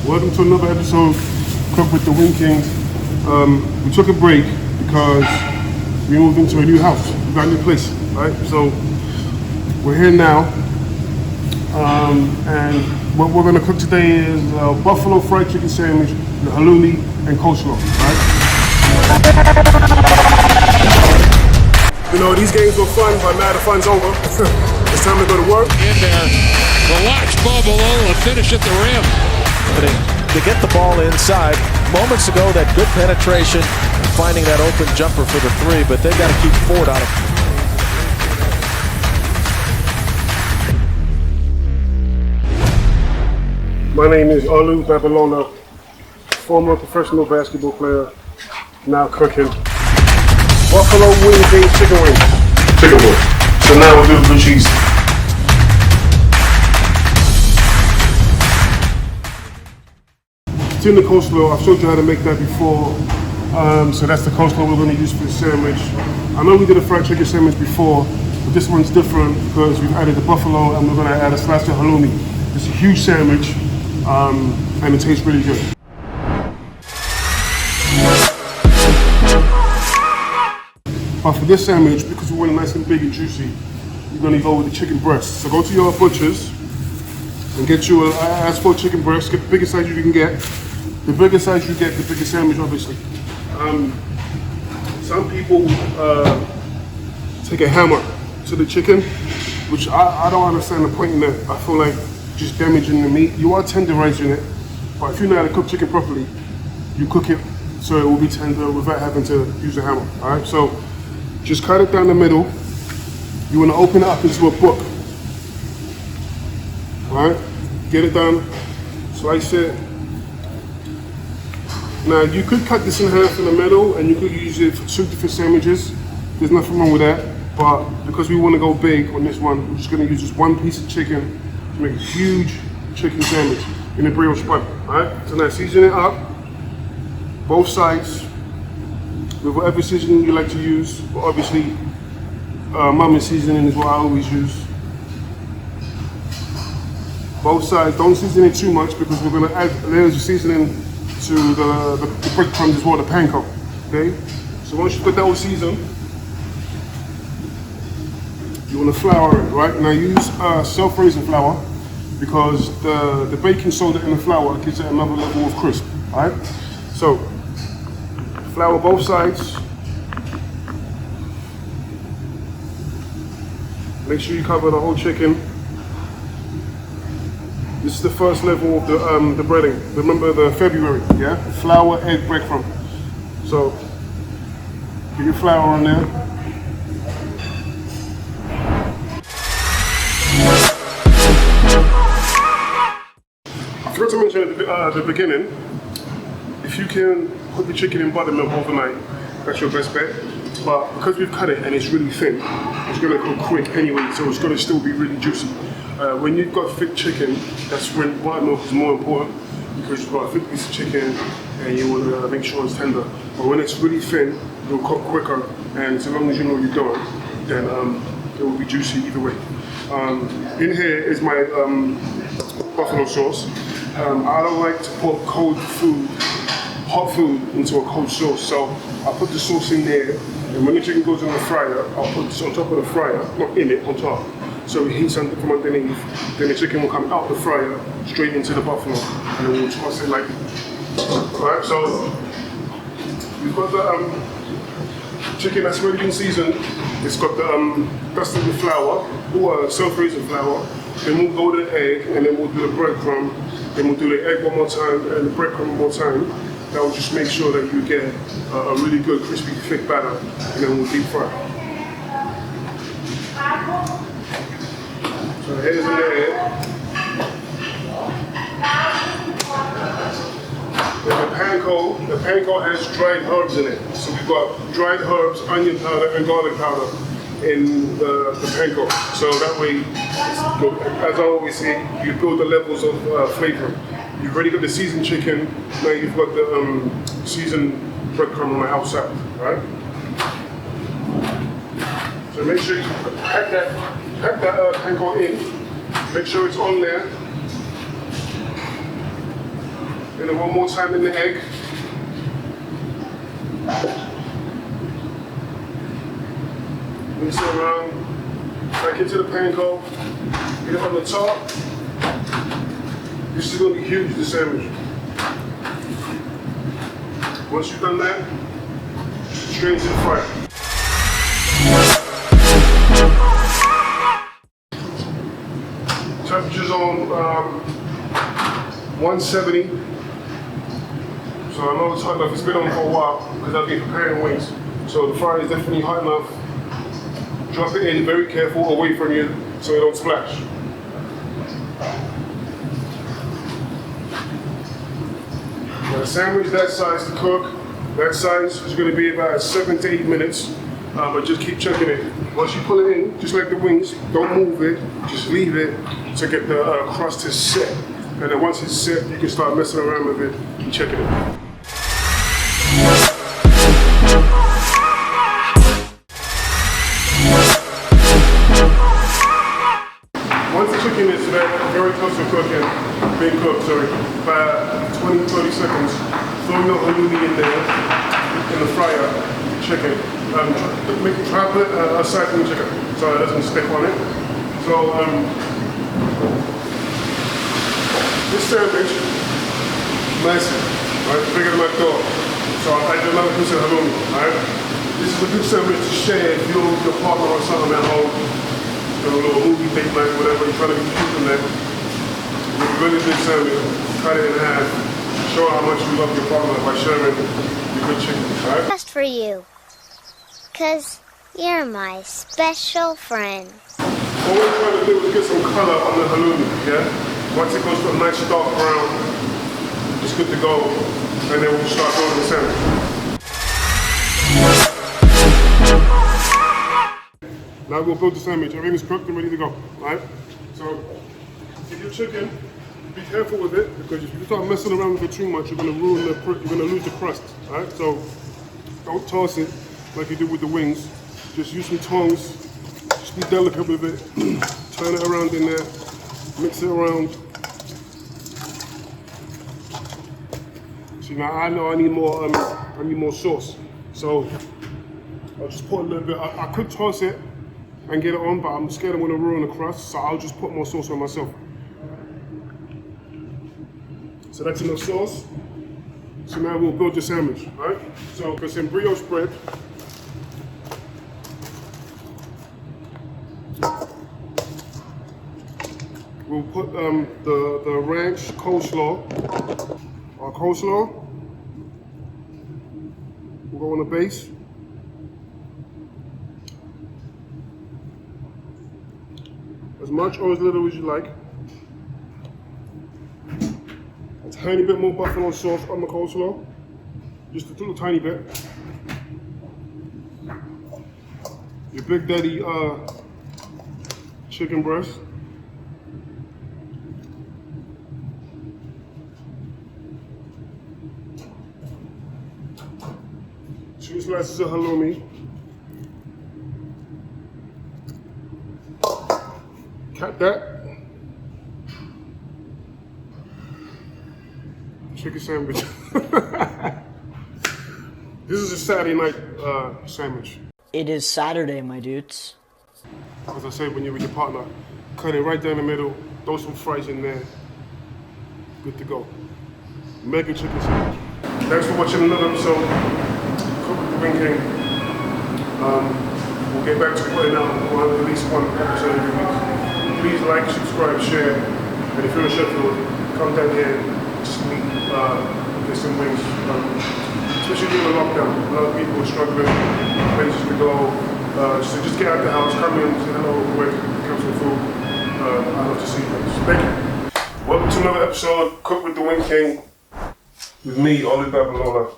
Welcome to another episode of Cook with the Wing Kings. We took a break because we moved into a new house. We got a new place, right? So we're here now, and what we're gonna cook today is buffalo fried chicken sandwich with halloumi and coleslaw, right? You know, these games were fun, but now the fun's over. It's time to go to work. In there, relax ball below and finish at the rim. To get the ball inside, moments ago that good penetration, finding that open jumper for the three, but they've got to keep Ford on him. My name is Olu Babalona, former professional basketball player, now cooking buffalo wing king chicken wings. Chicken wings. So now we'll do the blue cheese. It's in the coleslaw. I've showed you how to make that before. So that's the coleslaw we're going to use for the sandwich. I know we did a fried chicken sandwich before, but this one's different because we've added the buffalo and we're going to add a slice of halloumi. It's a huge sandwich, and it tastes really good. But for this sandwich, because we want it nice and big and juicy, you're going to go with the chicken breast. So go to your butchers and get you ask for a chicken breast. Get the biggest size you can get. The bigger size you get, the bigger sandwich, obviously. Some people take a hammer to the chicken, which I don't understand the point in that. I feel like just damaging the meat. You are tenderizing it, but if you know how to cook chicken properly, you cook it so it will be tender without having to use a hammer. All right, so just cut it down the middle. You want to open it up into a book. All right, get it done, slice it. Now you could cut this in half in the middle and you could use it for 2 different sandwiches. There's nothing wrong with that, but because we want to go big on this one, we're just going to use this one piece of chicken to make a huge chicken sandwich in a brioche bun. All right, so now season it up, both sides, with whatever seasoning you like to use, but obviously mama's seasoning is what I always use. Both sides, don't season it too much because we're going to add layers of seasoning to the breadcrumbs as well, the panko, okay? So once you put that all seasoned, you want to flour it, right? Now use self-raising flour because the baking soda in the flour gives it another level of crisp, all right? So flour both sides. Make sure you cover the whole chicken. This is the first level of the breading. Remember the February, yeah? Flour, egg, breadcrumb. So get your flour on there. I forgot to mention at the beginning, if you can put the chicken in buttermilk overnight, that's your best bet. But because we've cut it and it's really thin, it's gonna go quick anyway, so it's gonna still be really juicy. When you've got thick chicken, that's when buttermilk is more important because you've got a thick piece of chicken and you want to make sure it's tender. But when it's really thin, it'll cook quicker, and so long as you know what you're doing, then it will be juicy either way. In here is my buffalo sauce. I don't like to put hot food into a cold sauce, so I'll put the sauce in there, and when the chicken goes in the fryer, I'll put this on top of the fryer, not in it, on top. So it heats from underneath, then the chicken will come out the fryer, straight into the buffalo, and then we'll toss it like that. Alright, so we've got the chicken that's already been seasoned. It's got the dusted with flour, or self-raising flour. Then we'll go to the egg, and then we'll do the breadcrumb. Then we'll do the egg one more time, and the breadcrumb one more time. That will just make sure that you get a really good, crispy, thick batter, and then we'll deep fry. So here's in the egg. Then the panko has dried herbs in it. So we've got dried herbs, onion powder, and garlic powder in the panko. So that way, as I always say, you build the levels of flavor. You've already got the seasoned chicken, now you've got the seasoned breadcrumb on the outside, right? So make sure you pack that panko in. Make sure it's on there. And then one more time in the egg. Mix it around. Back into the panko. Get it on the top. This is going to be huge, the sandwich. Once you've done that, straight into the fryer. Temperature's on 170. So I know it's hot enough. It's been on for a while because I've been preparing wings. So the fryer is definitely hot enough. Drop it in, very careful, away from you so it don't splash. Now, a sandwich that size to cook, that size is going to be about 7 to 8 minutes, but just keep checking it. Once you pull it in, just like the wings, don't move it, just leave it to get the crust to set. And then once it's set, you can start messing around with it and checking it. Once the chicken is very close to cooking, being cooked, about 20-30 seconds, throw your halloumi in there, in the fryer, chicken. Try to put aside from the chicken so it doesn't stick on it. So this sandwich, massive, right? Bigger than my dog. So I do another piece of halloumi, right? This is a good sandwich to share if you're with your partner or something at home. A little movie date night, whatever, you're trying to get food from there. It's a really good sandwich, cut it in half, show how much you love your partner by sharing your good chicken, alright? Just for you, cause you're my special friend. All we're trying to do is get some color on the halloumi, yeah? Once it goes to a nice dark brown, it's good to go, and then we'll start rolling the sandwich. Now we'll build the sandwich. Everything is cooked and ready to go, right? So, if your chicken, be careful with it because if you start messing around with it too much, you're gonna lose the crust, right? So, don't toss it like you did with the wings. Just use some tongs. Just be delicate with it. Turn it around in there. Mix it around. See, now I know I need more sauce. So, I'll just put a little bit. I could toss it and get it on, but I'm scared I'm gonna ruin the crust, so I'll just put more sauce on myself. So that's enough sauce. So now we'll build the sandwich, right? So for some brioche bread, we'll put the ranch coleslaw, our coleslaw. We'll go on the base. As much or as little as you like. A tiny bit more buffalo sauce on the coleslaw. Just a little tiny bit. Your Big Daddy chicken breast. Two slices of halloumi. Cut that. Chicken sandwich. This is a Saturday night sandwich. It is Saturday, my dudes. As I said, when you're with your partner, cut it right down the middle, throw some fries in there. Good to go. Mega chicken sandwich. Thanks for watching another episode of Cook with the Wing King. We'll get back to putting out at least one episode every week. Please like, subscribe, share, and if you're in Sheffield, come down here, just meet, get some wings. Especially during the lockdown, a lot of people are struggling, places to go. So just get out the house, come in, say hello real quick, get some food. I'd love to see you guys. Thank you. Welcome to another episode, Cook with the Wing King, with me, Oli Babalola.